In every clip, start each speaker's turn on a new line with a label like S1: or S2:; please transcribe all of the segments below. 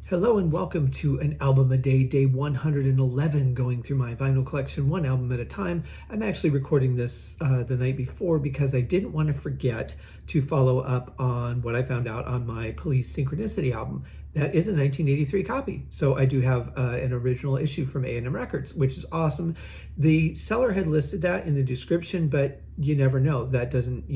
S1: Hello and welcome to an album a day, day 111, going through my vinyl collection one album at a time. I'm actually recording this the night before because I didn't want to forget to follow up on what I found out on my Police Synchronicity album. That is a 1983 copy. So I do have an original issue from A&M Records, which is awesome. The seller had listed that in the description, but you never know. That doesn't,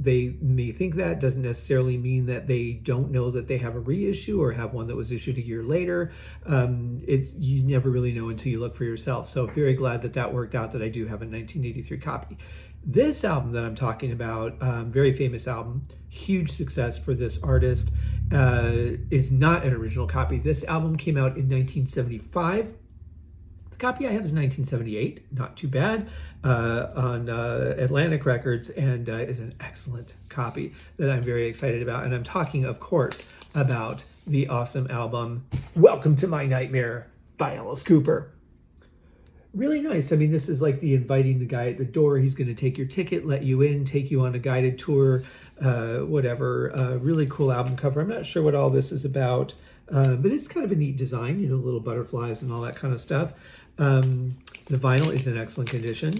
S1: they may think that doesn't necessarily mean that they don't know that they have a reissue or have one that was issued a year later. You never really know until you look for yourself. So very glad that that worked out, that I do have a 1983 copy. This album that I'm talking about, very famous album, huge success for this artist, is not an original copy. This album came out in 1975. The copy I have is 1978, not too bad, on Atlantic Records, and is an excellent copy that I'm very excited about. And I'm talking, of course, about the awesome album, Welcome to My Nightmare by Alice Cooper. Really nice. I mean, this is like the inviting the guy at the door. He's going to take your ticket, let you in, take you on a guided tour, whatever. Really cool album cover. I'm not sure what all this is about, but it's kind of a neat design, little butterflies and all that kind of stuff. The vinyl is in excellent condition,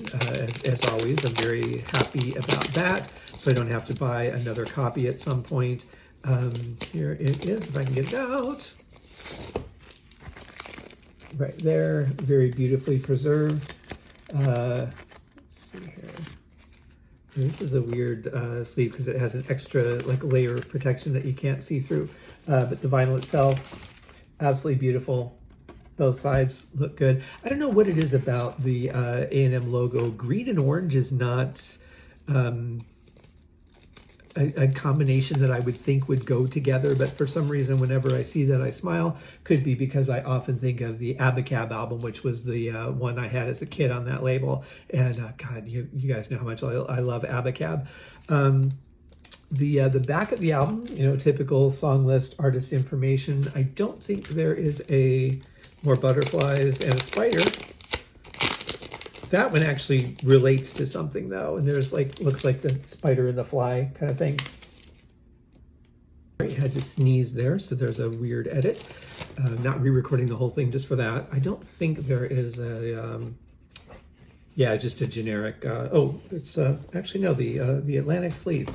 S1: as always. I'm very happy about that, so I don't have to buy another copy at some point. Here it is, if I can get it out. Right there, very beautifully preserved. Let's see here. This is a weird sleeve because it has an extra layer of protection that you can't see through. But the vinyl itself, absolutely beautiful. Both sides look good. I don't know what it is about the A&M logo. Green and orange is not a combination that I would think would go together, but for some reason, whenever I see that, I smile. Could be because I often think of the Abacab album, which was the one I had as a kid on that label. And God, you guys know how much I love Abacab. The back of the album, typical song list, artist information. I don't think there is a more butterflies and a spider. That one actually relates to something though, and there's looks like the spider and the fly kind of thing. I had to sneeze there, so there's a weird edit. Not re-recording the whole thing just for that. I don't think there is a, just a generic, it's actually no, the Atlantic sleeve.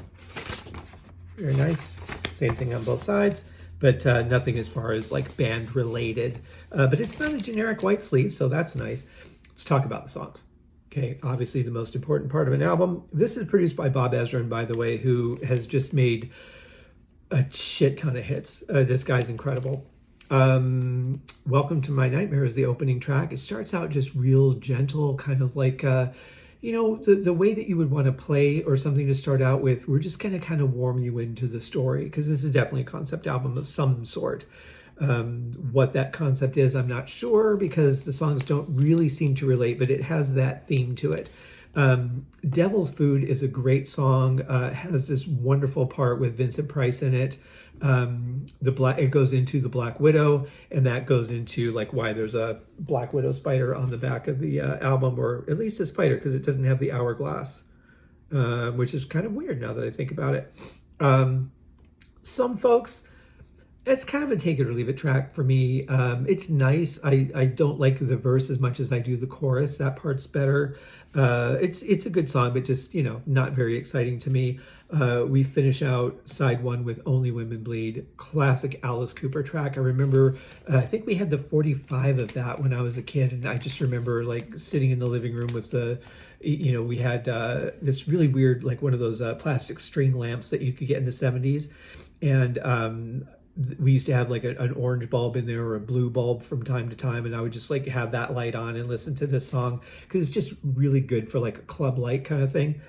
S1: Very nice. Same thing on both sides, but nothing as far as band related. But it's not a generic white sleeve, so that's nice. Let's talk about the songs. Okay, obviously the most important part of an album. This is produced by Bob Ezrin, by the way, who has just made a shit ton of hits. This guy's incredible. Welcome to My Nightmare is the opening track. It starts out just real gentle, kind of like, the way that you would want to play or something to start out with. We're just going to kind of warm you into the story, because this is definitely a concept album of some sort. What that concept is, I'm not sure, because the songs don't really seem to relate, but it has that theme to it. Devil's Food is a great song. It has this wonderful part with Vincent Price in it. It goes into the Black Widow, and that goes into why there's a Black Widow spider on the back of the album, or at least a spider, because it doesn't have the hourglass, which is kind of weird now that I think about it. Some folks, it's kind of a take it or leave it track for me. It's nice. I don't like the verse as much as I do the chorus. That part's better. It's a good song, but just, not very exciting to me. We finish out side one with Only Women Bleed, classic Alice Cooper track. I remember, I think we had the 45 of that when I was a kid, and I just remember sitting in the living room with we had this really weird, one of those plastic string lamps that you could get in the 70s. And we used to have an orange bulb in there or a blue bulb from time to time, and I would just have that light on and listen to this song because it's just really good for a club light kind of thing.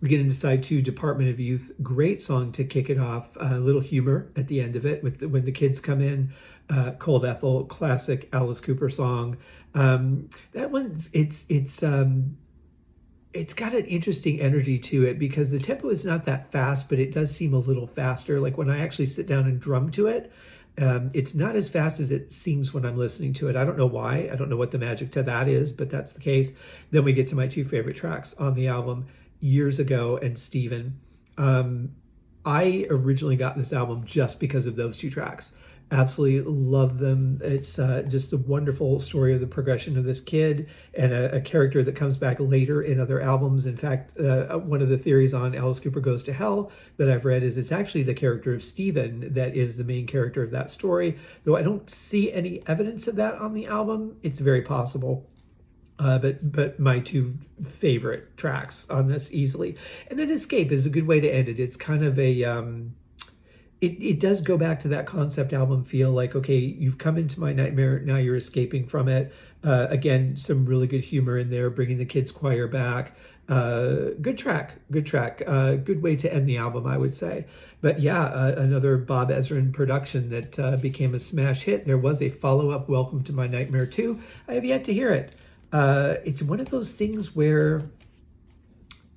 S1: We get into side two, Department of Youth. Great song to kick it off. A little humor at the end of it when the kids come in. Cold Ethel, classic Alice Cooper song. That one's it's got an interesting energy to it because the tempo is not that fast, but it does seem a little faster. When I actually sit down and drum to it, it's not as fast as it seems when I'm listening to it. I don't know why. I don't know what the magic to that is, but that's the case. Then we get to my two favorite tracks on the album, Years Ago and Steven. I originally got this album just because of those two tracks. Absolutely love them. It's just a wonderful story of the progression of this kid and a character that comes back later in other albums. In fact, one of the theories on Alice Cooper Goes to Hell that I've read is it's actually the character of Steven that is the main character of that story. Though I don't see any evidence of that on the album, it's very possible. But my two favorite tracks on this easily. And then Escape is a good way to end it. It's kind of a... It does go back to that concept album feel, like, okay, you've come into my nightmare, now you're escaping from it. Again, some really good humor in there, bringing the kids choir back. Good track. Good way to end the album, I would say. But yeah, another Bob Ezrin production that became a smash hit. There was a follow-up, Welcome to My Nightmare 2. I have yet to hear it. It's one of those things where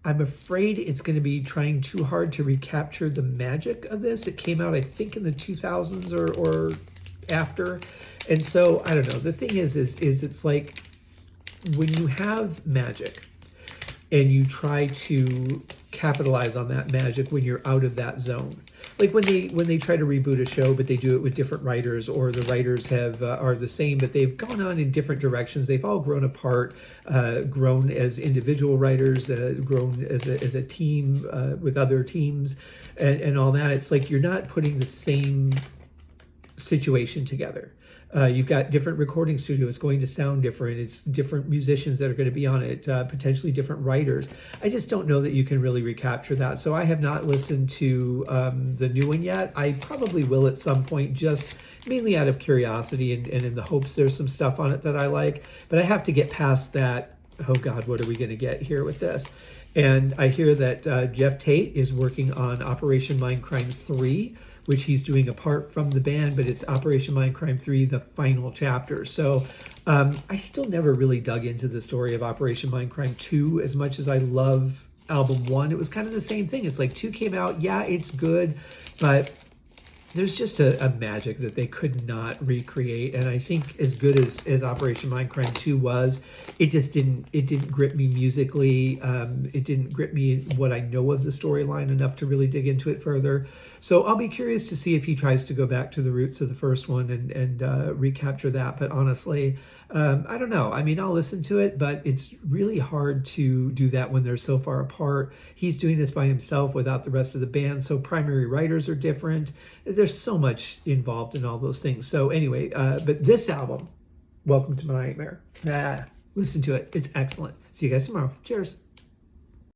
S1: I'm afraid it's going to be trying too hard to recapture the magic of this. It came out, I think, in the 2000s or after. And so, I don't know. The thing is it's like when you have magic and you try to capitalize on that magic when you're out of that zone. Like when they try to reboot a show, but they do it with different writers, or the writers have are the same, but they've gone on in different directions. They've all grown apart, grown as individual writers, grown as a team with other teams, and all that. It's like you're not putting the same situation together. You've got different recording studios going to sound different. It's different musicians that are going to be on it, potentially different writers. I just don't know that you can really recapture that. So I have not listened to the new one yet. I probably will at some point, just mainly out of curiosity and in the hopes there's some stuff on it that I like. But I have to get past that, oh God, what are we going to get here with this? And I hear that Jeff Tate is working on Operation Mindcrime 3, which he's doing apart from the band, but it's Operation Mindcrime 3, the final chapter. So I still never really dug into the story of Operation Mindcrime 2 as much as I love album 1. It was kind of the same thing. It's like 2 came out, yeah, it's good, but there's just a magic that they could not recreate. And I think as good as Operation Mindcrime 2 was, it didn't grip me musically. It didn't grip me what I know of the storyline enough to really dig into it further. So I'll be curious to see if he tries to go back to the roots of the first one and recapture that. But honestly, I don't know. I mean, I'll listen to it, but it's really hard to do that when they're so far apart. He's doing this by himself without the rest of the band, so primary writers are different. There's so much involved in all those things. So anyway, but this album, Welcome to My Nightmare, listen to it. It's excellent. See you guys tomorrow. Cheers.